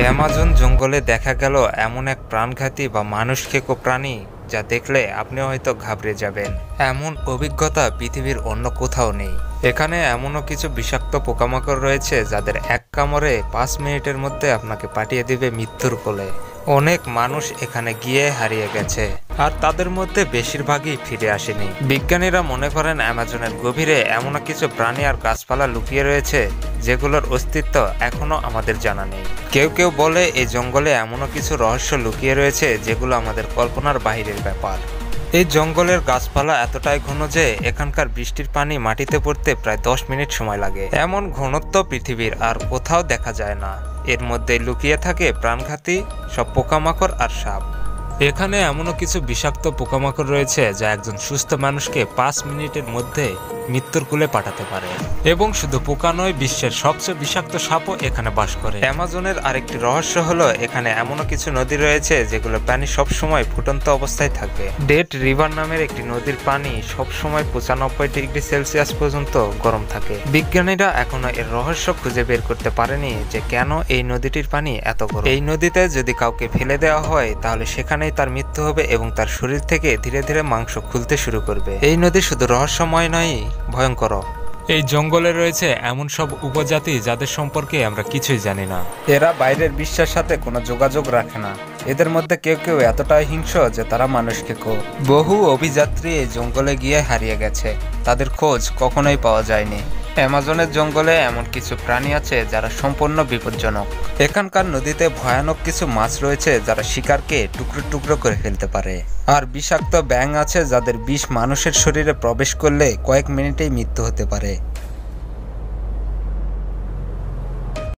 Amazon জঙ্গলে দেখা গেল এমন এক প্রাণঘাতী বা মানুষখেকো প্রাণী যা দেখলে আপনি হয়তো ঘাবড়ে যাবেন। এমন অভিজ্ঞতা পৃথিবীর অন্য কোথাও নেই। এখানে এমনও কিছু বিষাক্ত পোকামাকড় রয়েছে যাদের এক কামড়ে 5 মিনিটের মধ্যে আপনাকে পাঠিয়ে দিবে মৃত্যুর কোলে। অনেক মানুষ এখানে গিয়ে হারিয়ে গেছে, আর তাদের মধ্যে বেশিরভাগই ফিরে আসেনি। বিজ্ঞানীরা মনে করেন অ্যামাজনের গভীরে এমন কিছু প্রাণী আর গাছপালা লুকিয়ে রয়েছে যেগুলোর অস্তিত্ব এখনো আমাদের জানা নেই। কেউ কেউ বলে এই জঙ্গলে এমনও কিছু রহস্য লুকিয়ে রয়েছে যেগুলো আমাদের কল্পনার বাইরের ব্যাপার। এই জঙ্গলের গাছপালা এতটাই ঘন যে এখানকার বৃষ্টির পানি মাটিতে পড়তে প্রায় 10 মিনিট সময় লাগে। এমন ঘনত্ব পৃথিবীর আর কোথাও দেখা যায় না। এর মধ্যে লুকিয়ে থাকে প্রাণঘাতী সব পোকামাকড় আর সাপ। এখানে এমনও কিছু বিষাক্ত পোকামাকড় রয়েছে যা একজন সুস্থ মানুষকে 5 মিনিটের মধ্যে মৃত্যুর কোলে পাঠাতে পারে। এবং শুধু পোকা নয়, বিশ্বের সবচেয়ে বিষাক্ত সাপও এখানে বাস করে। অ্যামাজনের আরেকটি রহস্য হলো এখানে এমনও কিছু নদী রয়েছে যেগুলো পানি সবসময় ফুটন্ত অবস্থায় থাকে। ডেড রিভার নামের একটি নদীর পানি সবসময় 95 ডিগ্রি সেলসিয়াস পর্যন্ত গরম থাকে। বিজ্ঞানীরা এখনো এর রহস্য খুঁজে বের করতে পারেনি যে কেন এই নদীটির পানি এত গরম। এই নদীতে যদি কাউকে ফেলে দেওয়া হয় তাহলে সেখানেই তার মৃত্যু হবে এবং তার শরীর থেকে ধীরে ধীরে মাংস খুলতে শুরু করবে। এই নদী শুধু রহস্যময় নয়, ভয়ঙ্কর। এই জঙ্গলে রয়েছে এমন সব উপজাতি যাদের সম্পর্কে আমরা কিছুই জানি না। এরা বাইরের বিশ্বের সাথে কোনো যোগাযোগ রাখে না। এদের মধ্যে কেউ কেউ এতটাই হিংস্র যে তারা মানুষকে বহু অভিযাত্রী এই জঙ্গলে গিয়ে হারিয়ে গেছে, তাদের খোঁজ কখনোই পাওয়া যায়নি। অ্যামাজনের জঙ্গলে এমন কিছু প্রাণী আছে যারা সম্পূর্ণ বিপজ্জনক। এখানকার নদীতে ভয়ানক কিছু মাছ রয়েছে যারা শিকারকে টুকরো টুকরো করে ফেলতে পারে। আর বিষাক্ত ব্যাঙ আছে যাদের বিষ মানুষের শরীরে প্রবেশ করলে কয়েক মিনিটেই মৃত্যু হতে পারে।